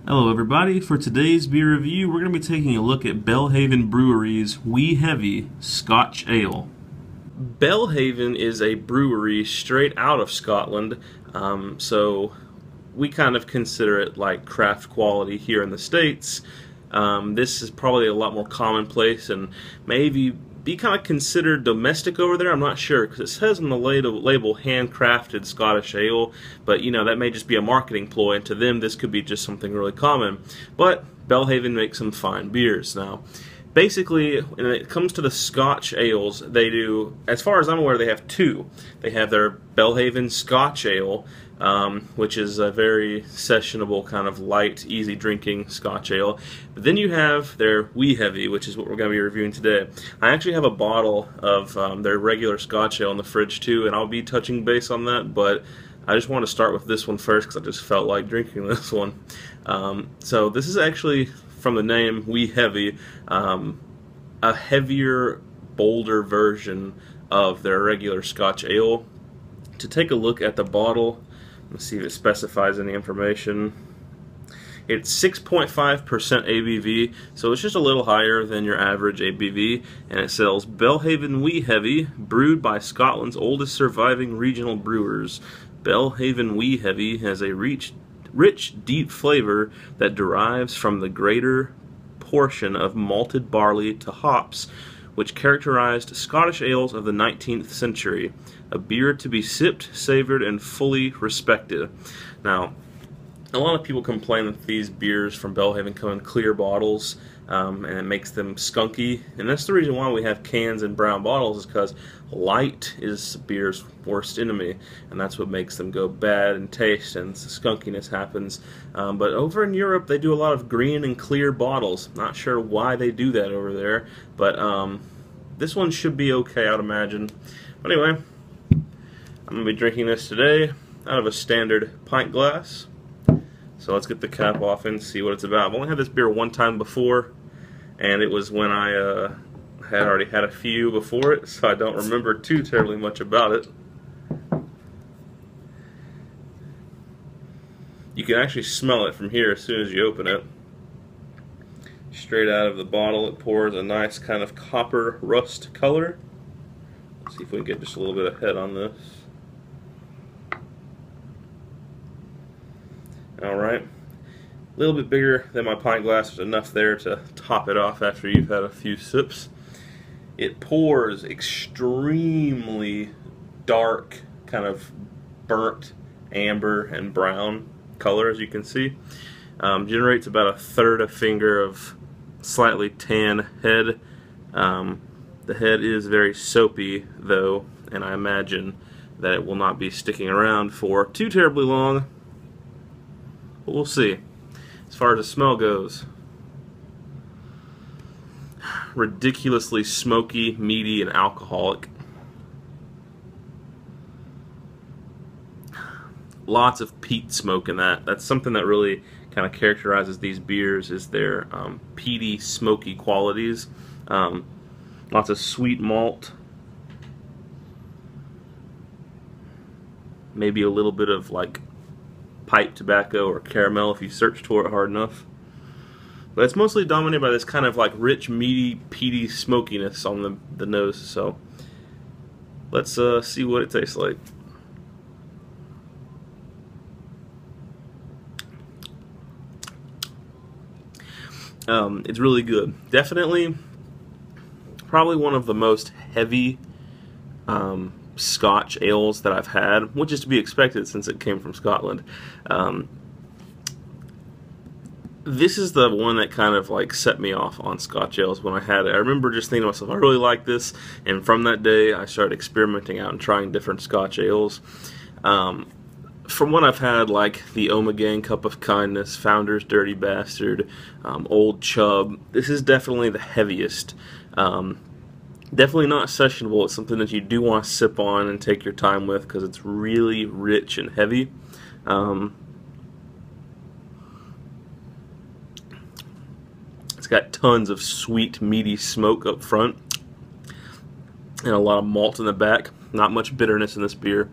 Hello everybody, for today's beer review we're going to be taking a look at Belhaven Brewery's Wee Heavy Scotch Ale. Belhaven is a brewery straight out of Scotland, so we kind of consider it like craft quality here in the States. This is probably a lot more commonplace and maybe be kind of considered domestic over there. I'm not sure because it says on the label handcrafted Scottish ale, but you know, that may just be a marketing ploy, and to them this could be just something really common. But Belhaven makes some fine beers. Now basically, when it comes to the Scotch ales, they do, as far as I'm aware, they have two. They have their Belhaven Scotch Ale, which is a very sessionable, kind of light, easy drinking Scotch ale. But then you have their Wee Heavy, which is what we're going to be reviewing today. I actually have a bottle of their regular Scotch ale in the fridge too, and I'll be touching base on that, but I just want to start with this one first because I just felt like drinking this one. So this is actually, from the name Wee Heavy, a heavier, bolder version of their regular Scotch ale. To take a look at the bottle, let's see if it specifies any information. It's 6.5% ABV, so it's just a little higher than your average ABV, and it says Belhaven Wee Heavy, brewed by Scotland's oldest surviving regional brewers. Belhaven Wee Heavy has a rich, deep flavor that derives from the greater portion of malted barley to hops, which characterized Scottish ales of the 19th century. A beer to be sipped, savored, and fully respected. Now, a lot of people complain that these beers from Belhaven come in clear bottles, and it makes them skunky. And that's the reason why we have cans in brown bottles, is because light is beer's worst enemy, and that's what makes them go bad in taste, and the skunkiness happens. But over in Europe, they do a lot of green and clear bottles. Not sure why they do that over there, but this one should be okay, I'd imagine. But anyway, I'm going to be drinking this today out of a standard pint glass. So let's get the cap off and see what it's about. I've only had this beer one time before, and it was when I had already had a few before it, so I don't remember too terribly much about it. You can actually smell it from here as soon as you open it. Straight out of the bottle, it pours a nice kind of copper rust color. Let's see if we can get just a little bit of head on this. Alright, a little bit bigger than my pint glass. There's enough there to top it off after you've had a few sips. It pours extremely dark, kind of burnt amber and brown color, as you can see. Generates about a third a finger of slightly tan head. The head is very soapy though, and I imagine that it will not be sticking around for too terribly long. But we'll see. As far as the smell goes, ridiculously smoky, meaty, and alcoholic. Lots of peat smoke in that. That's something that really kind of characterizes these beers, is their peaty, smoky qualities. Lots of sweet malt. Maybe a little bit of like pipe tobacco or caramel if you searched for it hard enough. But it's mostly dominated by this kind of like rich, meaty, peaty smokiness on the nose. So let's see what it tastes like. It's really good. Definitely, probably one of the most heavy Scotch ales that I've had, which is to be expected since it came from Scotland. This is the one that kind of like set me off on Scotch ales when I had it. I remember just thinking to myself, I really like this, and from that day I started experimenting out and trying different Scotch ales. From what I've had, like the Ommegang Cup of Kindness, Founder's Dirty Bastard, Old Chub, this is definitely the heaviest. Definitely not sessionable. It's something that you do want to sip on and take your time with because it's really rich and heavy. It's got tons of sweet, meaty smoke up front and a lot of malt in the back. Not much bitterness in this beer.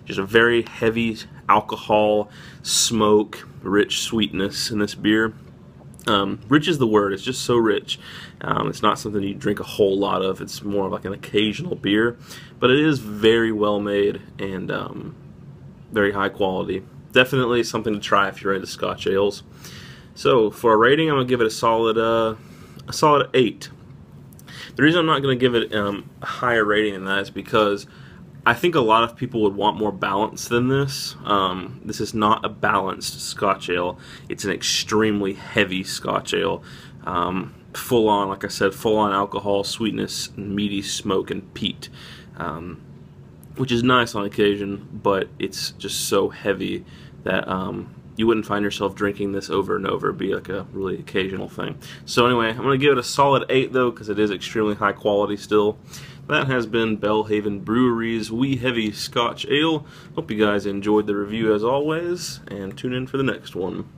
Just a very heavy alcohol, smoke, rich sweetness in this beer. Rich is the word. It's just so rich. It's not something you drink a whole lot of. It's more of like an occasional beer, but it is very well made and very high quality. Definitely something to try if you're into Scotch ales. So for a rating, I'm gonna give it a solid 8. The reason I'm not gonna give it a higher rating than that is because I think a lot of people would want more balance than this. This is not a balanced Scotch ale. It's an extremely heavy Scotch ale. Full on, like I said, full on alcohol, sweetness, meaty smoke, and peat. Which is nice on occasion, but it's just so heavy that you wouldn't find yourself drinking this over and over. It'd be like a really occasional thing. So anyway, I'm going to give it a solid 8 though, because it is extremely high quality still. That has been Belhaven Brewery's Wee Heavy Scotch Ale. Hope you guys enjoyed the review as always, and tune in for the next one.